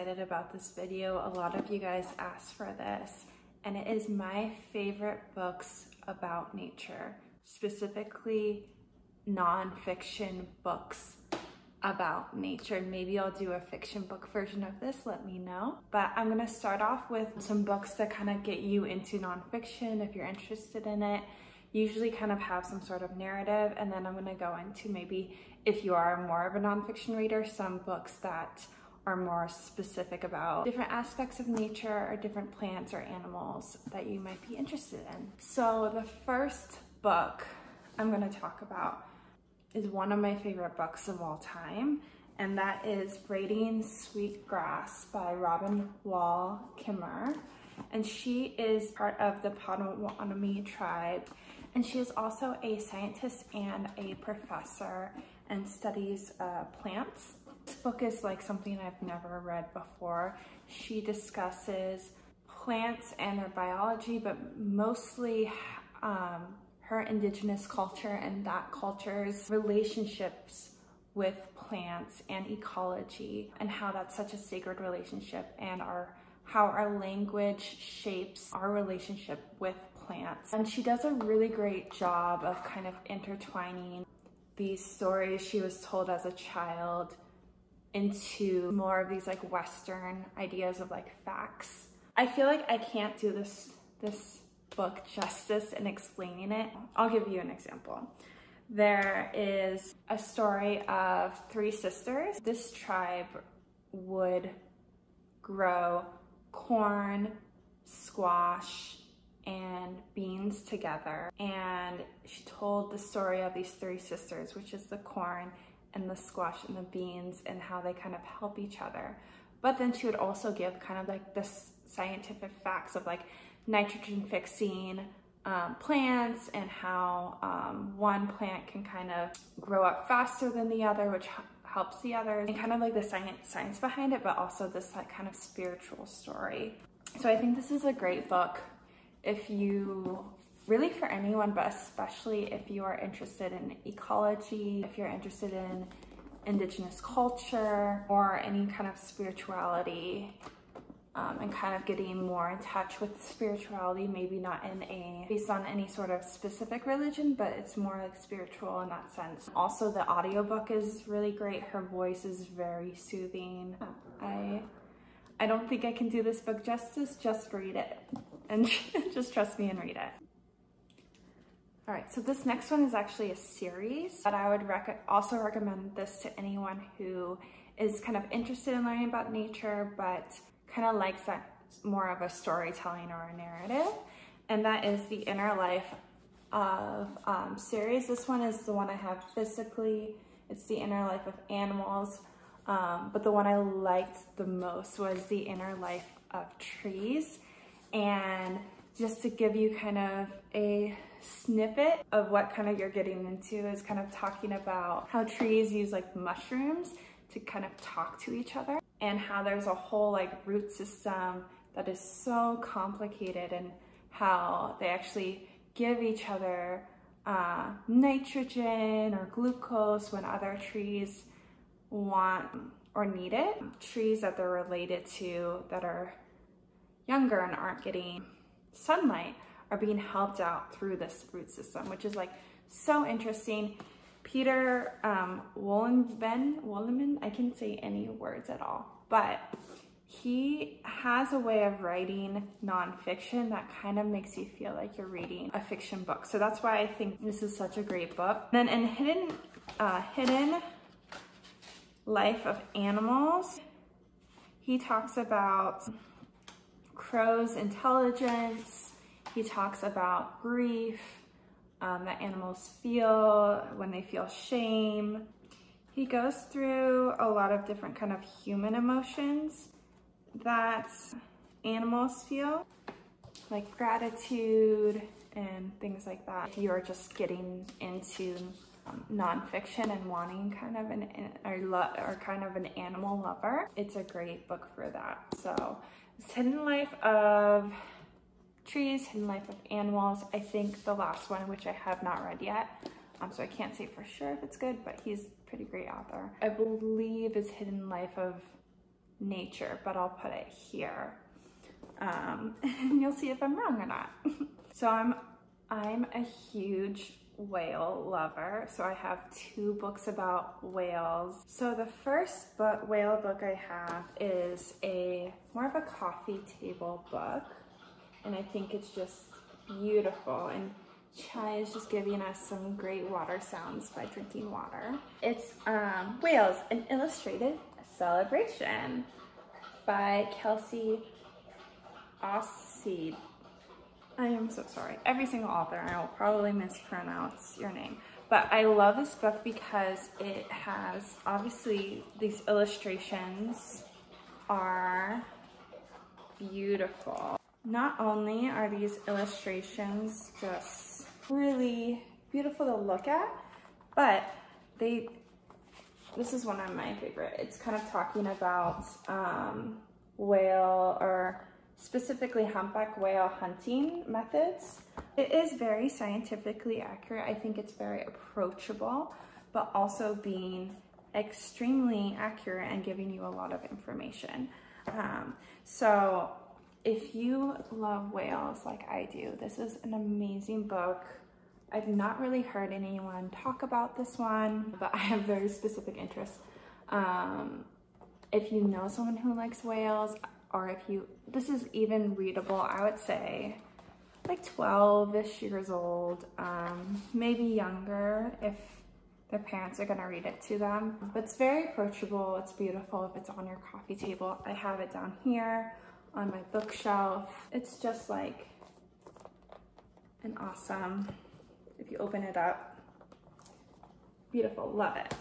excited about this video. A lot of you guys asked for this, and it is my favorite books about nature, specifically nonfiction books about nature. Maybe I'll do a fiction book version of this, let me know. But I'm gonna start off with some books that kind of get you into nonfiction if you're interested in it. Usually kind of have some sort of narrative, and then I'm gonna go into, maybe if you are more of a nonfiction reader, some books that are more specific about different aspects of nature or different plants or animals that you might be interested in. So the first book I'm gonna talk about is one of my favorite books of all time, and that is Braiding Sweetgrass by Robin Wall Kimmerer. And she is part of the Potawatomi tribe, and she is also a scientist and a professor and studies plants. This book is like something I've never read before. She discusses plants and their biology, but mostly her indigenous culture and that culture's relationships with plants and ecology, and how that's such a sacred relationship, and how our language shapes our relationship with plants. And she does a really great job of kind of intertwining these stories she was told as a child into more of these like Western ideas of like facts. I feel like I can't do this book justice in explaining it. I'll give you an example. There is a story of three sisters. This tribe would grow corn, squash, and beans together. And she told the story of these three sisters, which is the corn and the squash and the beans, and how they kind of help each other. But then she would also give kind of like the scientific facts of like nitrogen fixing plants, and how one plant can kind of grow up faster than the other, which helps the others, and kind of like the science behind it, but also this like kind of spiritual story. So I think this is a great book if you, really for anyone, but especially if you are interested in ecology, if you're interested in indigenous culture or any kind of spirituality, and kind of getting more in touch with spirituality, maybe not based on any sort of specific religion, but it's more like spiritual in that sense. Also, the audiobook is really great. Her voice is very soothing. I don't think I can do this book justice. Just read it, and just trust me and read it. All right, so this next one is actually a series, but I would also recommend this to anyone who is kind of interested in learning about nature, but kind of likes that more of a storytelling or a narrative. And that is the Inner Life of series. This one is the one I have physically. It's the Inner Life of Animals. But the one I liked the most was the Inner Life of Trees. And just to give you kind of a snippet of what kind of you're getting into, is kind of talking about how trees use like mushrooms to kind of talk to each other, and how there's a whole like root system that is so complicated, and how they actually give each other nitrogen or glucose when other trees want or need it. Trees that they're related to that are younger and aren't getting sunlight are being helped out through this root system, which is like so interesting. Peter Wollman, I can't say any words at all, but he has a way of writing nonfiction that kind of makes you feel like you're reading a fiction book. So that's why I think this is such a great book. Then in Hidden Life of Animals, he talks about crows' intelligence. He talks about grief that animals feel when they feel shame. He goes through a lot of different kind of human emotions that animals feel, like gratitude and things like that. If you're just getting into nonfiction and wanting kind of an animal lover, it's a great book for that. So it's Hidden Life of Trees, Hidden Life of Animals. I think the last one, which I have not read yet, so I can't say for sure if it's good, but he's a pretty great author. I believe is Hidden Life of nature, but I'll put it here. And you'll see if I'm wrong or not. So I'm a huge whale lover. So I have 2 books about whales. So the first whale book I have is more of a coffee table book. And I think it's just beautiful. And Chai is just giving us some great water sounds by drinking water. It's Whales, an Illustrated Celebration by Kelsey Osseed. I am so sorry. Every single author, I will probably mispronounce your name. But I love this book because it has, obviously, these illustrations are beautiful. Not only are these illustrations just really beautiful to look at, but this is one of my favorite. It's kind of talking about whale, or specifically humpback whale hunting methods. It is very scientifically accurate. I think it's very approachable, but also being extremely accurate and giving you a lot of information. So if you love whales like I do, this is an amazing book. I've not really heard anyone talk about this one, but I have very specific interests. If you know someone who likes whales, or this is even readable, I would say like 12-ish years old, maybe younger if their parents are gonna read it to them. But it's very approachable, it's beautiful if it's on your coffee table. I have it down here on my bookshelf. It's just like an awesome, if you open it up, beautiful, love it.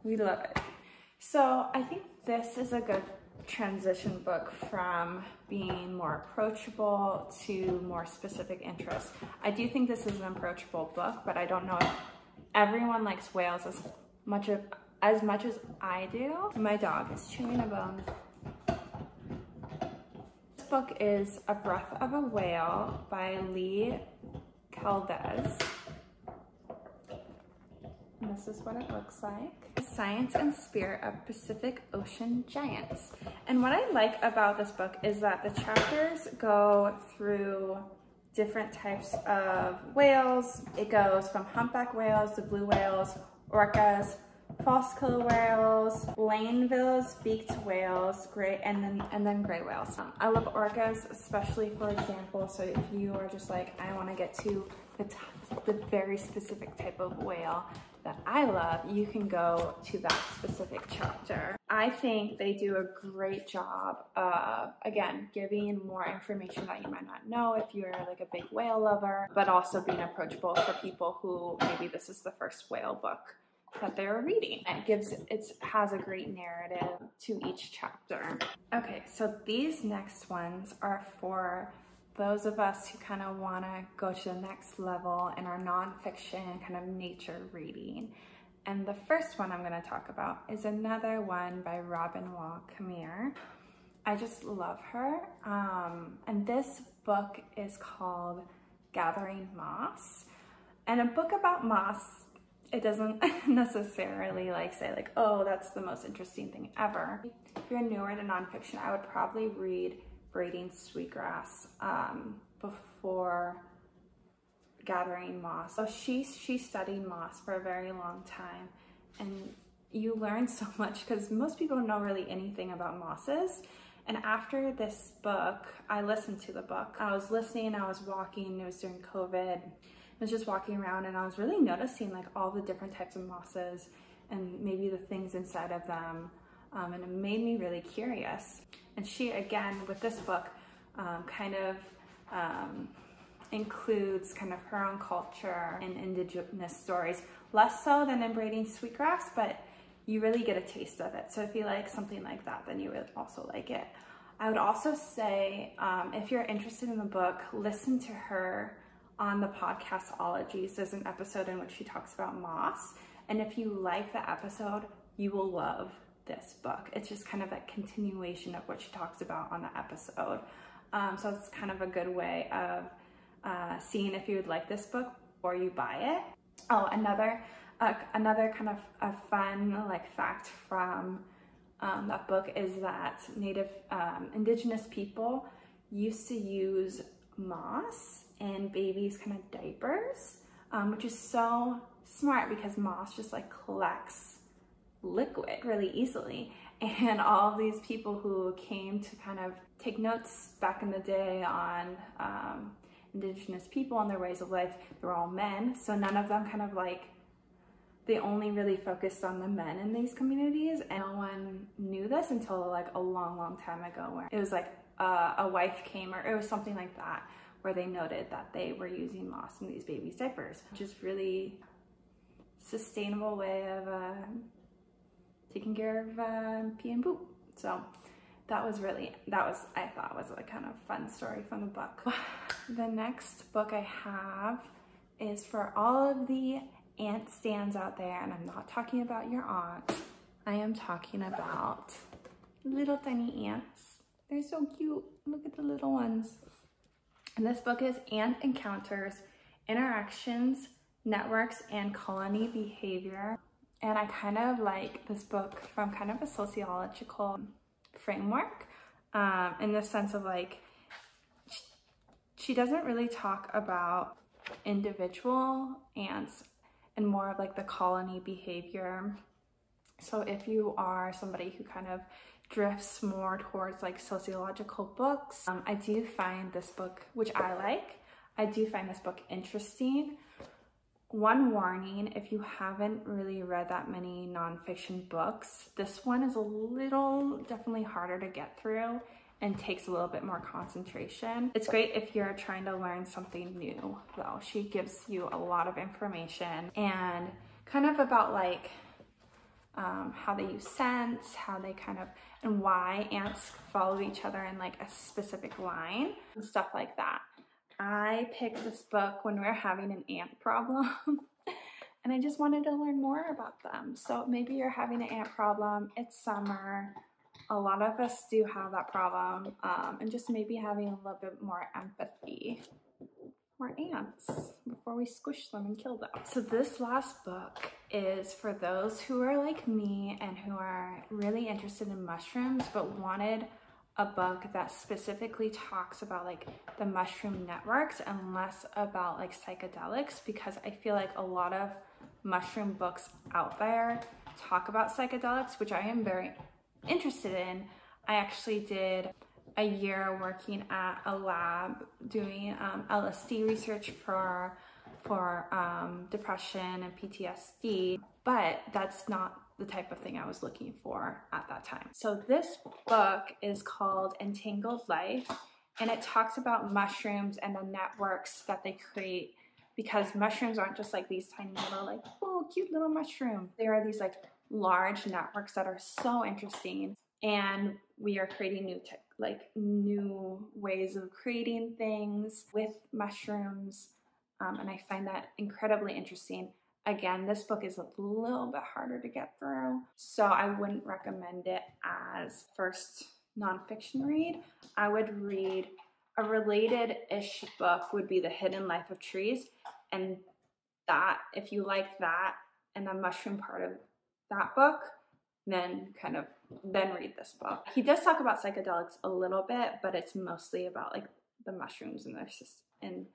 We love it. So I think this is a good transition book from being more approachable to more specific interests. I do think this is an approachable book, but I don't know if everyone likes whales as much as I do. My dog is chewing a bone. This book is A Breath of a Whale by Lee Caldes. And this is what it looks like. The Science and Spirit of Pacific Ocean Giants. And what I like about this book is that the chapters go through different types of whales. It goes from humpback whales to blue whales, orcas, false killer whales, Blainville's beaked whales, and then gray whales. I love orcas, especially, for example, so if you are just like, I want to get to the very specific type of whale that I love, you can go to that specific chapter. I think they do a great job of, again, giving more information that you might not know if you're like a big whale lover, but also being approachable for people who maybe this is the first whale book that they're reading. It has a great narrative to each chapter. Okay, so these next ones are for those of us who kind of want to go to the next level in our nonfiction kind of nature reading. And the first one I'm going to talk about is another one by Robin Wall Kimmerer. I just love her. And this book is called Gathering Moss. And a book about moss, it doesn't necessarily say like, oh, that's the most interesting thing ever. If you're newer to nonfiction, I would probably read Braiding Sweetgrass before Gathering Moss. So she studied moss for a very long time, and you learn so much because most people don't know really anything about mosses. And after this book, I listened to the book. I was listening, I was walking, it was during COVID. I was just walking around and I was really noticing like all the different types of mosses and maybe the things inside of them. And it made me really curious. And she, again, with this book, kind of includes kind of her own culture and indigenous stories. Less so than in Braiding Sweetgrass, but you really get a taste of it. So if you like something like that, then you would also like it. I would also say, if you're interested in the book, listen to her on the podcast Ologies. There's an episode in which she talks about moss. And if you like the episode, you will love this book. It's just kind of a continuation of what she talks about on the episode. So it's kind of a good way of seeing if you would like this book or you buy it. Oh, another kind of a fun fact from that book is that indigenous people used to use moss in babies' kind of diapers, which is so smart because moss just like collects liquid really easily. And all of these people who came to kind of take notes back in the day on indigenous people and their ways of life, they're all men. So none of them kind of like, they only really focused on the men in these communities. And no one knew this until like a long time ago, where it was like a wife came, or it was something like that, where they noted that they were using moss in these babies' diapers, which is really sustainable way of taking care of pee and poop. So that was, I thought was a kind of fun story from the book. The next book I have is for all of the aunt stands out there, and I'm not talking about your aunt. I am talking about little tiny ants. They're so cute. Look at the little ones. And this book is Ant Encounters, Interactions, Networks, and Colony Behavior. And I kind of like this book from kind of a sociological framework, in the sense of like, she doesn't really talk about individual ants and more of like the colony behavior. So if you are somebody who kind of drifts more towards like sociological books, I do find this book, which I do find this book interesting. One warning, if you haven't really read that many nonfiction books, this one is a little definitely harder to get through and takes a little bit more concentration. It's great if you're trying to learn something new though. She gives you a lot of information and kind of about like how they use scents, how they kind of, and why ants follow each other in like a specific line and stuff like that. I picked this book when we were having an ant problem and I just wanted to learn more about them. So maybe you're having an ant problem, it's summer, a lot of us do have that problem, and just maybe having a little bit more empathy for ants before we squish them and kill them. So this last book is for those who are like me and who are really interested in mushrooms but wanted a book that specifically talks about like the mushroom networks and less about like psychedelics, because I feel like a lot of mushroom books out there talk about psychedelics, which I am very interested in. I actually did a year working at a lab doing LSD research for depression and PTSD, but that's not the type of thing I was looking for at that time. So this book is called Entangled Life, and it talks about mushrooms and the networks that they create, because mushrooms aren't just like these tiny little like, oh, cute little mushroom. There are these like large networks that are so interesting, and we are creating new ways of creating things with mushrooms, and I find that incredibly interesting. Again, this book is a little bit harder to get through, so I wouldn't recommend it as first nonfiction read. I would read a related-ish book would be The Hidden Life of Trees, and that, if you like that and the mushroom part of that book, then read this book. He does talk about psychedelics a little bit, but it's mostly about like the mushrooms and their system, and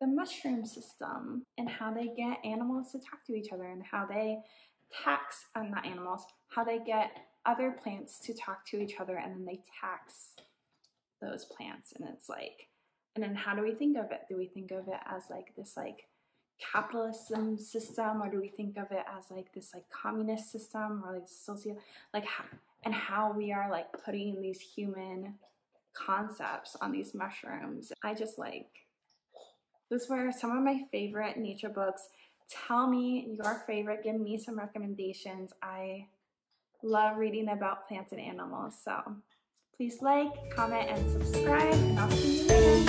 the mushroom system, and how they get animals to talk to each other, and how they tax, not animals, how they get other plants to talk to each other, and then they tax those plants. And it's like, and then how do we think of it? Do we think of it as like this like capitalism system, or do we think of it as like this like communist system, or like how we are like putting these human concepts on these mushrooms? I just like, those were some of my favorite nature books. Tell me your favorite, give me some recommendations. I love reading about plants and animals, so please like, comment, and subscribe, and I'll see you later.